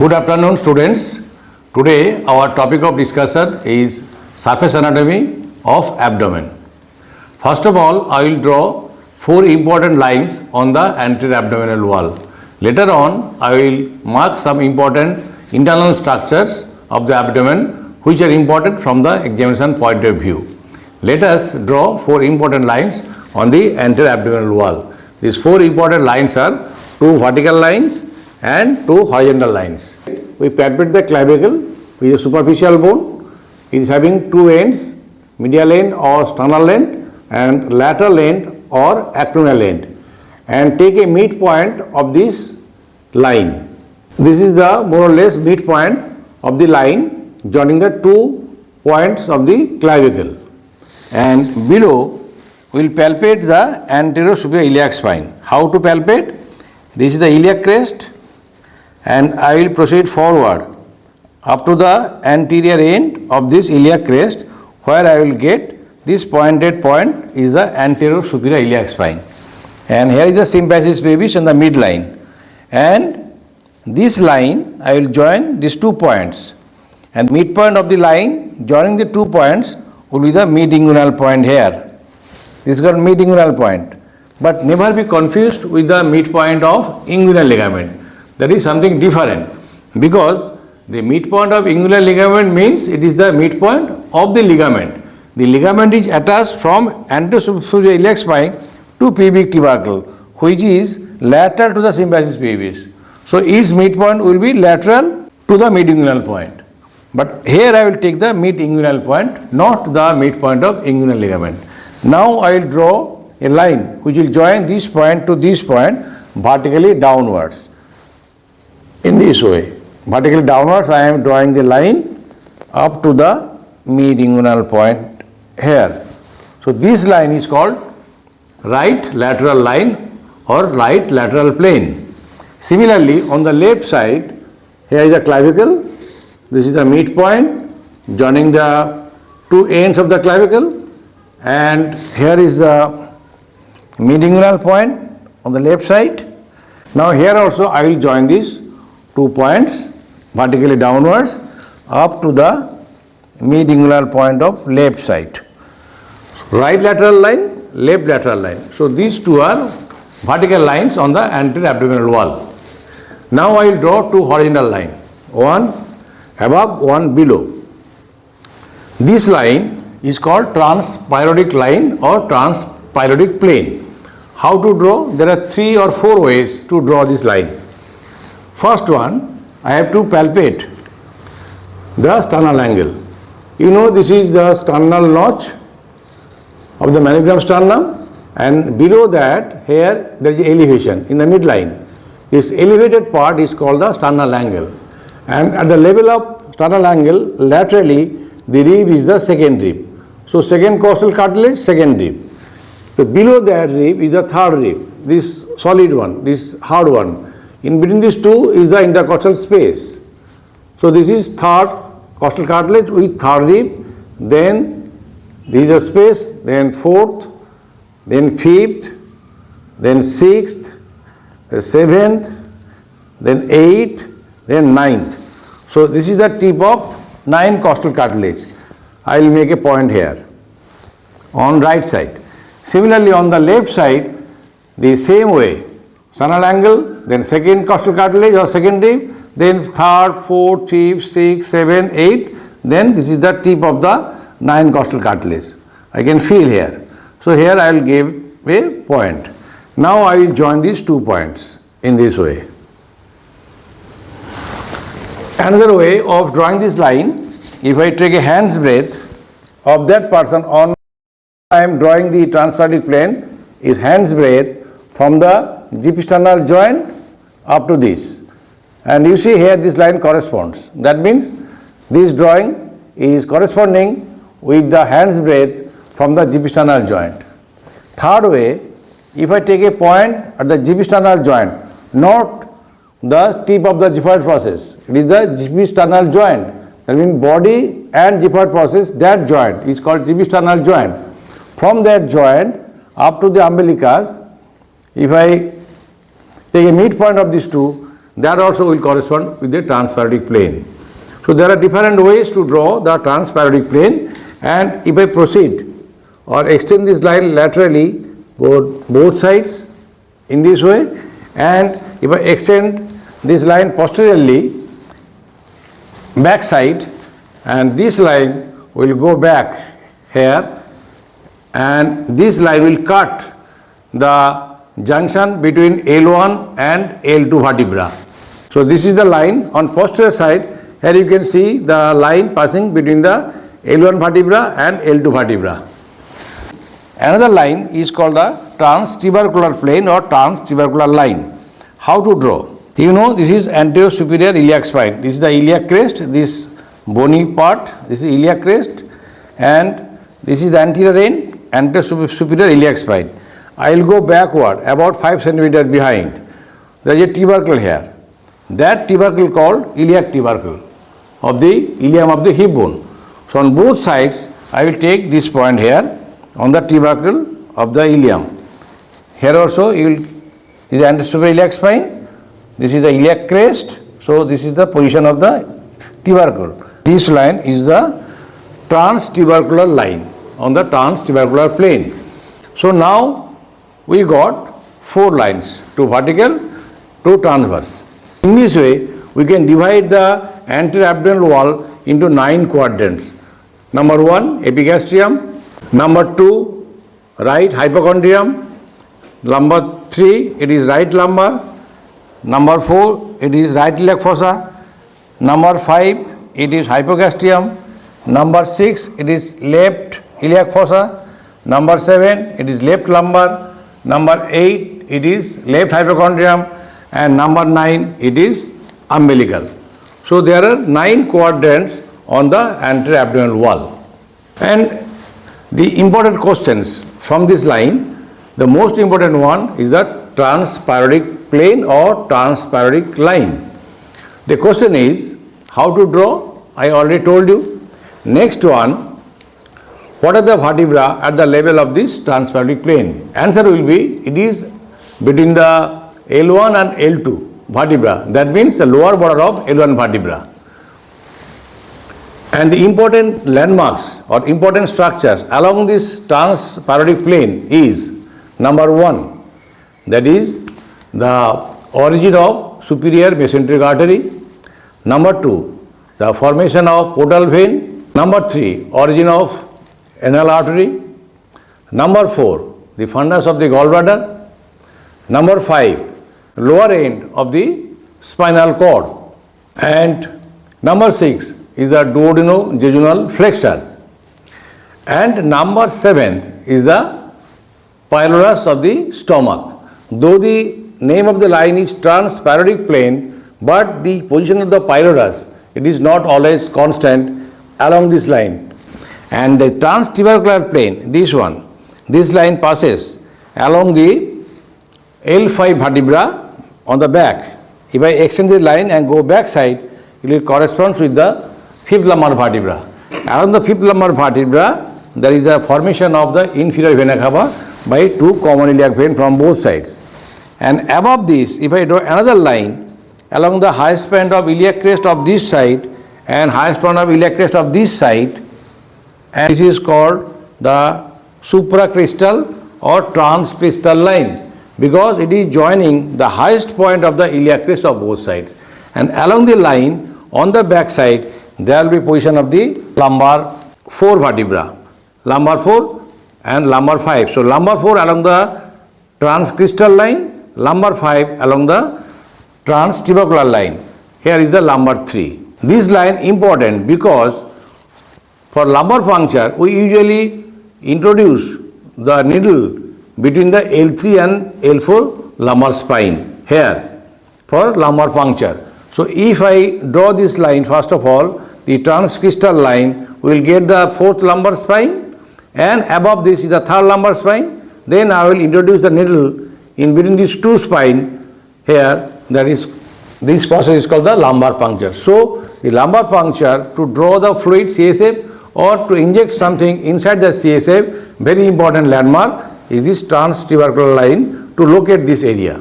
Good afternoon, students. Today our topic of discussion is surface anatomy of abdomen. First of all, I will draw four important lines on the anterior abdominal wall. Later on, I will mark some important internal structures of the abdomen which are important from the examination point of view. Let us draw four important lines on the anterior abdominal wall. These four important lines are two vertical lines and two horizontal lines. We palpate the clavicle, which is a superficial bone. It is having two ends, medial end or sternal end and lateral end or acromial end, and take a midpoint of this line. This is the more or less midpoint of the line joining the 2 points of the clavicle, and below we will palpate the anterior superior iliac spine. How to palpate? This is the iliac crest, and I will proceed forward up to the anterior end of this iliac crest, where I will get this pointed point is the anterior superior iliac spine, and here is the symphysis pubis and the midline, and this line I will join these 2 points, and midpoint of the line joining the 2 points will be the mid-inguinal point here. This is called mid-inguinal point, but never be confused with the midpoint of inguinal ligament. That is something different, because the midpoint of inguinal ligament means it is the midpoint of the ligament. The ligament is attached from anterior superior iliac spine to pubic tubercle, which is lateral to the symphysis pubis. So its midpoint will be lateral to the mid-inguinal point. But here I will take the mid-inguinal point, not the midpoint of inguinal ligament. Now I will draw a line which will join this point to this point vertically downwards. In this way, vertically downwards, I am drawing the line up to the mid-inguinal point here. So this line is called right lateral line or right lateral plane. Similarly, on the left side, here is the clavicle. This is the midpoint joining the 2 ends of the clavicle, and here is the mid-inguinal point on the left side. Now here also I will join these 2 points vertically downwards up to the mid-inguinal point of left side. Right lateral line, left lateral line. So these 2 are vertical lines on the anterior abdominal wall. Now I will draw 2 horizontal lines, one above, one below. This line is called trans-periodic line or trans-periodic plane. How to draw? There are 3 or 4 ways to draw this line. First one, I have to palpate the sternal angle. You know, this is the sternal notch of the manigram sternum, and below that here there is elevation in the midline. This elevated part is called the sternal angle, and at the level of sternal angle laterally the rib is the second rib. So second costal cartilage, second rib. So below that rib is the third rib, this solid one, this hard one. In between these 2 is the intercostal space. So this is third costal cartilage with third rib, then this is the space, then fourth, then fifth, then sixth, then seventh, then eighth, then ninth. So this is the tip of 9 costal cartilage. I will make a point here on right side. Similarly, on the left side, the same way, sternal angle, then second costal cartilage or second rib, then third, fourth, fifth, sixth, seventh, eighth, then this is the tip of the 9 costal cartilage. I can feel here. So here I will give a point. Now I will join these 2 points in this way. Another way of drawing this line, if I take a hand's breadth of that person on, I am drawing the trans-periodic plane, is hand's breadth from the gipsternal joint up to this, and you see here this line corresponds. That means this drawing is corresponding with the hand's breadth from the gipsternal joint. Third way, if I take a point at the gipsternal joint, not the tip of the gyphoid process, it is the gipsternal joint. That means body and gyphoid process, that joint is called gipsternal joint. From that joint up to the umbilicus, if I take a midpoint of these 2, that also will correspond with the transparodic plane. So there are different ways to draw the transparodic plane, and if I proceed or extend this line laterally both sides in this way, and if I extend this line posteriorly back side, and this line will go back here, and this line will cut the junction between L1 and L2 vertebra. So this is the line on posterior side. Here you can see the line passing between the L1 vertebra and L2 vertebra. Another line is called the trans-tubercular plane or trans-tubercular line. How to draw? You know, this is anterior superior iliac spine. This is the iliac crest, this bony part, this is iliac crest, and this is the anterior end, anterior superior iliac spine. I will go backward about 5 cm behind. There is a tubercle here. That tubercle called iliac tubercle of the ilium of the hip bone. So on both sides I will take this point here on the tubercle of the ilium. Here also you will, this is the anterior superior iliac spine, this is the iliac crest, so this is the position of the tubercle. This line is the trans-tubercular line on the trans-tubercular plane. So now we got 4 lines, 2 vertical, 2 transverse. In this way we can divide the anterior abdominal wall into 9 quadrants. Number 1 epigastrium, number 2 right hypochondrium, number 3 it is right lumbar, number 4 it is right iliac fossa, number 5 it is hypogastrium, number 6 it is left iliac fossa, number 7 it is left lumbar, number 8 it is left hypochondrium, and number 9 it is umbilical. So there are 9 quadrants on the anterior abdominal wall. And the important questions from this line, the most important one is the transparodic plane or transparodic line. The question is how to draw. I already told you. Next one, what are the vertebra at the level of this transparodic plane? Answer will be, it is between the L1 and L2 vertebra. That means the lower border of L1 vertebra. And the important landmarks or important structures along this transparodic plane is number 1, that is the origin of superior mesenteric artery. Number 2, the formation of portal vein. Number 3, origin of anal artery. Number 4, the fundus of the gallbladder. Number 5, lower end of the spinal cord. And number 6 is the duodenojejunal flexure. And number 7 is the pylorus of the stomach. Though the name of the line is transparodic plane, but the position of the pylorus, it is not always constant along this line. And the trans-tubercular plane, this one, this line passes along the L5 vertebra on the back. If I extend the line and go back side, it will correspond with the 5th lumbar vertebra. Around the 5th lumbar vertebra, there is a formation of the inferior vena cava by 2 common iliac veins from both sides. And above this, if I draw another line along the highest point of iliac crest of this side and highest point of iliac crest of this side, and this is called the supracristal or transcristal line, because it is joining the highest point of the iliac crest of both sides. And along the line on the back side, there will be position of the lumbar 4 vertebra, lumbar 4 and lumbar 5. So lumbar 4 along the transcristal line, lumbar 5 along the trans-tubercular line. Here is the lumbar 3. This line important because for lumbar puncture we usually introduce the needle between the L3 and L4 lumbar spine here for lumbar puncture. So if I draw this line, first of all, the transcristal line, we will get the 4th lumbar spine, and above this is the 3rd lumbar spine. Then I will introduce the needle in between these 2 spine here, that is, this process is called the lumbar puncture. So the lumbar puncture, to draw the fluid CSF or to inject something inside the CSF, very important landmark is this trans-tubercular line to locate this area.